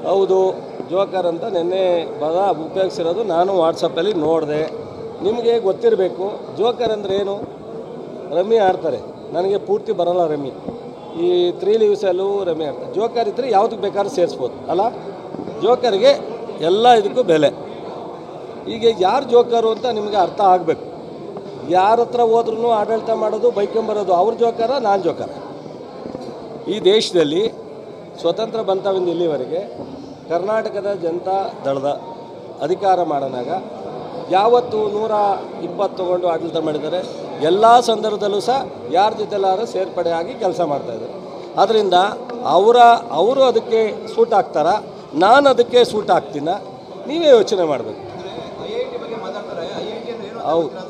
ಹೌದು, ಜೋಕರ್ ಅಂತ ನಿನ್ನೆ ಪದ ಉಪಯೋಗಿಸಿರೋದು ನಾನು ವಾಟ್ಸಪ್ಪಲ್ಲಿ ನೋಡಿದೆ. ನಿಮಗೆ ಗೊತ್ತಿರಬೇಕು ಜೋಕರ್ ಅಂದರೆ ಏನು. ರಮ್ಮಿ ಆಡ್ತಾರೆ, ನನಗೆ ಪೂರ್ತಿ ಬರೋಲ್ಲ ರಮ್ಮಿ. ಈ 3 ಲೀವ್ಸಲ್ಲೂ ರಮ್ಮಿ ಆಡ್ತಾರೆ. ಜೋಕರ್ ಇದ್ದರೆ ಯಾವುದಕ್ಕೆ ಬೇಕಾದ್ರೂ ಸೇರಿಸ್ಬೋದು ಅಲ್ಲ. ಜೋಕರ್ಗೆ ಎಲ್ಲ ಇದಕ್ಕೂ ಬೆಲೆ. ಈಗ ಯಾರು ಜೋಕರು ಅಂತ ನಿಮಗೆ ಅರ್ಥ ಆಗಬೇಕು. ಯಾರ ಹತ್ರ ಹೋದ್ರೂ ಆಡಳಿತ ಮಾಡೋದು ಬೈಕೊಂಬರೋದು ಅವ್ರ ಜೋಕರ, ನಾನು ಜೋಕರ. ಈ ದೇಶದಲ್ಲಿ ಸ್ವತಂತ್ರ ಬಂತವಿಂದ ಇಲ್ಲಿವರೆಗೆ ಕರ್ನಾಟಕದ ಜನತಾ ದಳದ ಅಧಿಕಾರ ಮಾಡೋನಾಗ ಯಾವತ್ತು 120 ತೊಗೊಂಡು ಆಡಳಿತ ಮಾಡಿದ್ದಾರೆ. ಎಲ್ಲ ಸಂದರ್ಭದಲ್ಲೂ ಸಹ ಯಾರ ಜೊತೆಲಾದ್ರೂ ಸೇರ್ಪಡೆ ಆಗಿ ಕೆಲಸ ಮಾಡ್ತಾಯಿದ್ದಾರೆ. ಆದ್ದರಿಂದ ಅವರು ಅದಕ್ಕೆ ಸೂಟ್ ಆಗ್ತಾರ, ನಾನು ಅದಕ್ಕೆ ಸೂಟ್ ಆಗ್ತೀನ, ನೀವೇ ಯೋಚನೆ ಮಾಡಬೇಕು.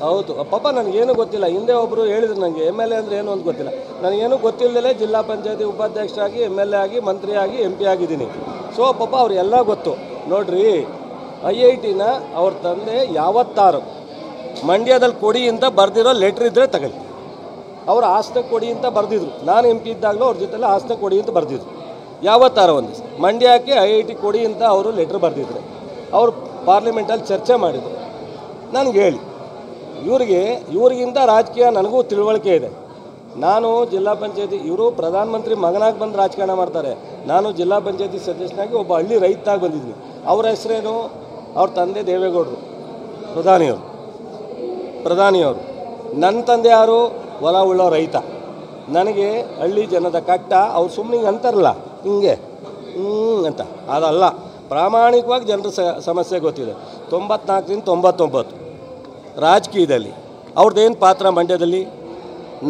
ಹೌದು ಪಾಪ ನನಗೇನು ಗೊತ್ತಿಲ್ಲ. ಹಿಂದೆ ಒಬ್ಬರು ಹೇಳಿದ್ರು ನನಗೆ MLA ಅಂದರೆ ಏನು ಅಂತ ಗೊತ್ತಿಲ್ಲ. ನನಗೇನು ಗೊತ್ತಿಲ್ಲದಲೇ ಜಿಲ್ಲಾ ಪಂಚಾಯತಿ ಉಪಾಧ್ಯಕ್ಷರಾಗಿ MLA ಆಗಿ ಮಂತ್ರಿಯಾಗಿ MP ಆಗಿದ್ದೀನಿ. ಸೊ ಪಾಪ ಅವ್ರಿಗೆಲ್ಲ ಗೊತ್ತು. ನೋಡ್ರಿ, IITನ ಅವ್ರ ತಂದೆ ಯಾವತ್ತಾರು ಮಂಡ್ಯದಲ್ಲಿ ಕೊಡಿ ಅಂತ ಬರೆದಿರೋ ಲೆಟ್ರ್ ಇದ್ದರೆ ತಗೊಳ್ಳಿ. ಅವ್ರು ಆಸ್ತಿ ಕೊಡಿ ಅಂತ ಬರೆದಿದ್ರು. ನಾನು MP ಇದ್ದಾಗಲೂ ಅವ್ರ ಜೊತೆಲ್ಲ ಆಸ್ತಿ ಕೊಡಿ ಅಂತ ಬರೆದಿದ್ರು. ಯಾವತ್ತಾರು ಒಂದು ದಿವಸ ಮಂಡ್ಯಕ್ಕೆ IIT ಕೊಡಿ ಅಂತ ಅವರು ಲೆಟ್ರ್ ಬರೆದಿದ್ರು. ಅವರು ಪಾರ್ಲಿಮೆಂಟಲ್ಲಿ ಚರ್ಚೆ ಮಾಡಿದರು. ನನಗೆ ಹೇಳಿ, ಇವ್ರಿಗಿಂತ ರಾಜಕೀಯ ನನಗೂ ತಿಳುವಳಿಕೆ ಇದೆ. ನಾನು ಜಿಲ್ಲಾ ಪಂಚಾಯತಿ, ಇವರು ಪ್ರಧಾನಮಂತ್ರಿ ಮಗನಾಗಿ ಬಂದು ರಾಜಕಾರಣ ಮಾಡ್ತಾರೆ. ನಾನು ಜಿಲ್ಲಾ ಪಂಚಾಯತಿ ಸದಸ್ಯನಾಗಿ ಒಬ್ಬ ಹಳ್ಳಿ ರೈತಾಗಿ ಬಂದಿದ್ದೀನಿ. ಅವ್ರ ಹೆಸರೇನು? ಅವ್ರ ತಂದೆ ದೇವೇಗೌಡರು, ಪ್ರಧಾನಿಯವರು. ನನ್ನ ತಂದೆ ಯಾರು? ಹೊಲ ಉಳ್ಳೋ ರೈತ. ನನಗೆ ಹಳ್ಳಿ ಜನದ ಕಟ್ಟ ಅವ್ರು ಸುಮ್ಮನೆ ಅಂತಾರಲ್ಲ ಹಿಂಗೆ ಅಂತ, ಅದಲ್ಲ. ಪ್ರಾಮಾಣಿಕವಾಗಿ ಜನರ ಸಮಸ್ಯೆ ಗೊತ್ತಿದೆ. 94ರಿಂದ 99 ರಾಜಕೀಯದಲ್ಲಿ ಅವ್ರದ್ದೇನು ಪಾತ್ರ ಮಂಡ್ಯದಲ್ಲಿ?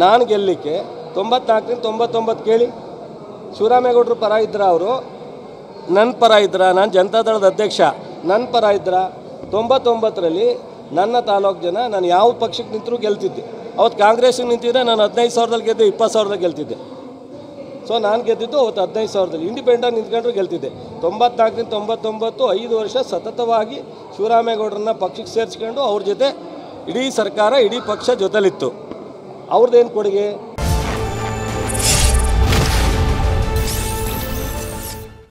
ನಾನು ಗೆಲ್ಲಲಿಕ್ಕೆ 94ರಿಂದ 99 ಕೇಳಿ. ಶಿವರಾಮೇಗೌಡರು ಪರ ಇದ್ರ, ಅವರು ನನ್ನ ಪರ ಇದ್ರ, ನಾನು ಜನತಾದಳದ ಅಧ್ಯಕ್ಷ, ನನ್ನ ಪರ ಇದ್ರ. 99ರಲ್ಲಿ ನನ್ನ ತಾಲೂಕು ಜನ ನಾನು ಯಾವ ಪಕ್ಷಕ್ಕೆ ನಿಂತರೂ ಗೆಲ್ತಿದ್ದೆ. ಅವತ್ತು ಕಾಂಗ್ರೆಸ್ಗೆ ನಿಂತಿದ್ದೆ, ನಾನು 15,000ದಲ್ಲಿ ಗೆದ್ದೆ, 20,000ದಲ್ಲಿ ಗೆಲ್ತಿದ್ದೆ. ಸೊ ನಾನು ಗೆದ್ದಿದ್ದು ಅವತ್ತು 15,000ದಲ್ಲಿ. ಇಂಡಿಪೆಂಡೆಂಟ್ ನಿಂತ್ಕೊಂಡ್ರು ಗೆಲ್ತಿದ್ದೆ. 94ರಿಂದ 99 5 ವರ್ಷ ಸತತವಾಗಿ ಶಿವರಾಮೇಗೌಡರನ್ನ ಪಕ್ಷಕ್ಕೆ ಸೇರಿಸ್ಕೊಂಡು ಅವ್ರ ಜೊತೆ ಇಡೀ ಸರ್ಕಾರ, ಇಡೀ ಪಕ್ಷ ಜೊತೆಲಿತ್ತು. ಅವ್ರದ್ದೇನು ಕೊಡುಗೆ?